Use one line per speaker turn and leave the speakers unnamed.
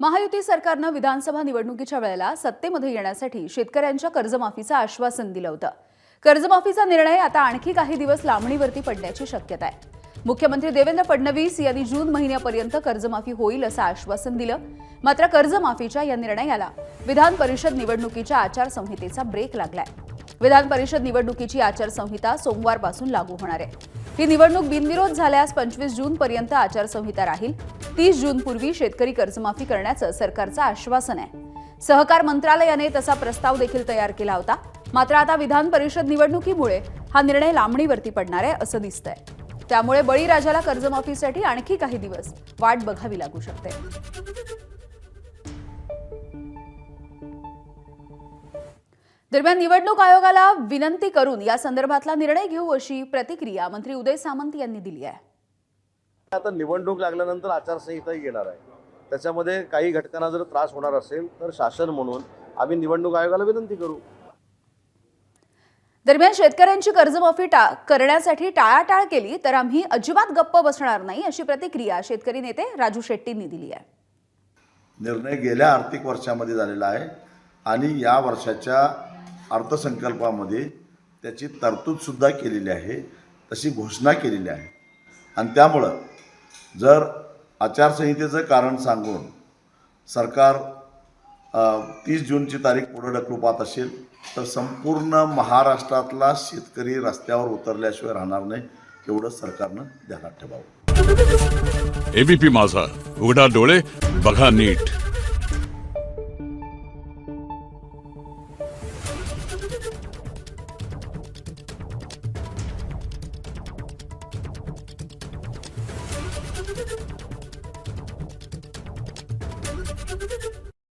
महायुती सरकारनं विधानसभा निवडणुकीच्या वेळेला सत्तेमध्ये येण्यासाठी शेतकऱ्यांच्या कर्जमाफीचं आश्वासन दिलं होतं। कर्जमाफीचा निर्णय आता आणखी काही दिवस लांबणीवरती पडण्याची शक्यता आहे। मुख्यमंत्री देवेंद्र फडणवीस यांनी जून महिन्यापर्यंत कर्जमाफी होईल असं आश्वासन दिलं। मात्र कर्जमाफीच्या या निर्णयाला विधान परिषद निवडणुकीच्या आचारसंहितेचा ब्रेक लागलाय। विधान परिषद निवडणुकीची आचारसंहिता सोमवारपासून लागू होणार आहे। ही निवडणूक बिनविरोध झाल्यास 25 जून पर्यंत आचारसंहिता राहील। 30 जून पूर्वी शेतकरी कर्जमाफी करण्याचं सरकारचं आश्वासन आहे। सहकार मंत्रालयाने तसा प्रस्ताव देखील तयार केला होता। मात्र आता विधान परिषद निवडणुकीमुळे हा निर्णय लांबणीवरती पडणार आहे असं दिसतंय। त्यामुळे बळीराजाला कर्जमाफीसाठी आणखी काही दिवस वाट बघावी लागू शकते। दरम्यान निवडणूक आयोगाला विनंती करून या संदर्भातला निर्णय घेऊ अशी प्रतिक्रिया मंत्री उदय सामंत यांनी दिली आहे।
आता निवडणूक लागल्यानंतर आचारसंहिता येणार आहे। त्याच्यामध्ये काही घटकांना जर त्रास होणार असेल तर शासन म्हणून आम्ही निवडणूक आयोगाला विनंती करू।
दरम्यान शेतकऱ्यांची कर्जमाफी करण्यासाठी टाळाटाळ केली तर आम्ही अजिबात गप्प बसणार नाही अशी प्रतिक्रिया शेतकरी नेते राजू शेट्टींनी दिली आहे।
निर्णय गेल्या आर्थिक वर्षामध्ये झालेला आहे आणि या वर्षाच्या अर्थसंकल्पामध्ये त्याची तरतूद सुद्धा केलेली आहे, तशी घोषणा केलेली आहे। आणि त्यामुळं जर आचारसंहितेचं कारण सांगून सरकार 30 जूनची तारीख पुढे ढकलू पाहत असेल तर संपूर्ण महाराष्ट्रातला शेतकरी रस्त्यावर उतरल्याशिवाय राहणार नाही, एवढं सरकारनं ध्यानात ठेवावं।
एबीपी माझा, उघडा डोळे बघा नीट।